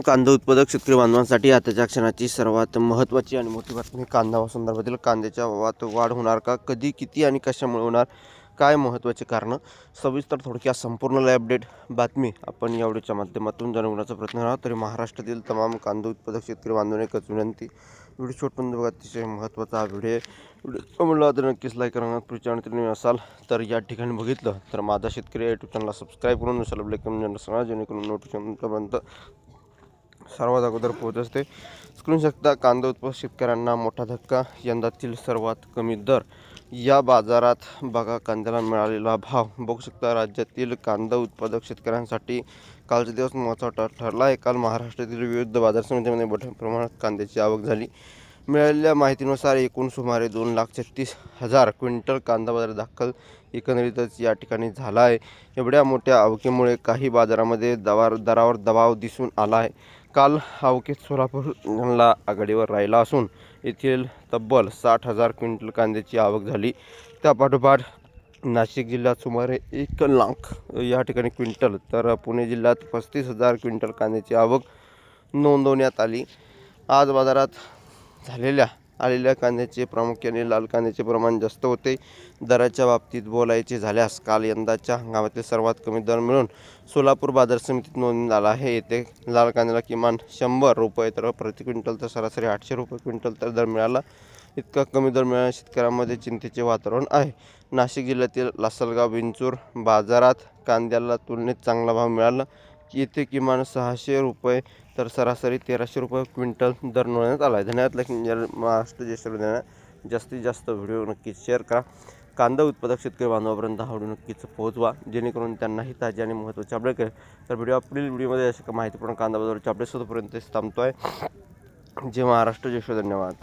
कांदा उत्पादक शेतकरी बांधवांसाठी आताच्या क्षणाची सर्वात महत्त्वाची आणि मोठी बातमी कांदा संदर्भातील कांद्याच्या भावात वाढ होणार का, कधी, किती आणि कशामुळे होणार, काय महत्त्वाचे कारणं, सविस्तर थोडक्यात संपूर्ण लाईव्ह अपडेट बातमी आपण या व्हिडिओच्या माध्यमातून जाणून घेण्याचा प्रयत्न करा। तरी महाराष्ट्रातील तमाम कांदा उत्पादक शेतकरी बांधवांना एकच विनंती, व्हिडिओ शेवटपर्यंत बघा, अतिशय महत्त्वाचा हा व्हिडिओ आहे। व्हिडिओ आवडला तर नक्कीच लाईक करा। चॅनल तुम्ही असाल तर या ठिकाणी बघितलं तर माझा शेतकरी यूट्यूब चॅनलला सबस्क्राईब करून नसेल ब्लॅक कमेंट सांगा, जेणेकरून नोटिफिकेशन तुमच्यापर्यंत सर्वात अगोदर पोहोचत असते। स्क्रीन शकता कांदा उत्पादक शेतकऱ्यांना मोठा धक्का, यंदातील सर्वात कमी दर या बाजारात बघा कांद्याला मिळालेला भाव बघू शकता। राज्यातील कांदा उत्पादक शेतकऱ्यांसाठी कालचा दिवस महत्त्वाचा ठरला आहे। काल महाराष्ट्रातील विविध बाजार समित्यांमध्ये मोठ्या प्रमाणात कांद्याची आवक झाली। मिळालेल्या माहितीनुसार एकूण सुमारे 2,36,000 क्विंटल कांदा बाजारात दाखल एकंदरीतच या ठिकाणी झाला आहे। एवढ्या मोठ्या आवकीमुळे काही बाजारामध्ये दरावर दबाव दिसून आला आहे। काल आवकीत सोलापूरला आघाडीवर राहिला असून येथील तब्बल 60,000 क्विंटल कांद्याची आवक झाली। त्यापाठोपाठ नाशिक जिल्ह्यात सुमारे 1 लाख या ठिकाणी क्विंटल, तर पुणे जिल्ह्यात 35,000 क्विंटल कांद्याची आवक नोंदवण्यात आली। आज बाजारात आलेल्या कांद्याचे प्रामुख्याने लाल कांद्याचे प्रमाण जास्त होते। दराच्या बाबतीत बोलायचे झाल्यास काल यंदाच्या हंगामातील सर्वात कमी दर मिळून सोलापूर बाजार समितीत नोंदवण्यात आला आहे। येथे लाल कांद्याला किमान 100 रुपये तर प्रति क्विंटल तर सरासरी 800 रुपये क्विंटल तर दर मिळाला। इतका कमी दर मिळाल्याने शेतकऱ्यांमध्ये चिंतेचे वातावरण आहे। नाशिक जिल्ह्यातील लासलगाव विंचूर बाजारात कांद्याला तुलनेत चांगला भाव मिळाला। येथे किमान 600 रुपये तर सरासरी 1300 रुपये क्विंटल दर नोंदवण्यात आला आहे। धन्यवाद। महाराष्ट्र जास्तीत जास्त व्हिडिओ नक्कीच शेअर करा। कांदा उत्पादक शेतकरी बांधवापर्यंत हा व्हिडिओ नक्कीच पोहोचवा, जेणेकरून त्यांनाही ताजे आणि महत्त्वाचे अपडेट करेल। तर पुढील व्हिडिओमध्ये अशा माहितीपूर्ण कांदा बाजाराच्या अपडेट्स होतपर्यंत थांबतो आहे। जय महाराष्ट्र, जय श्री, धन्यवाद।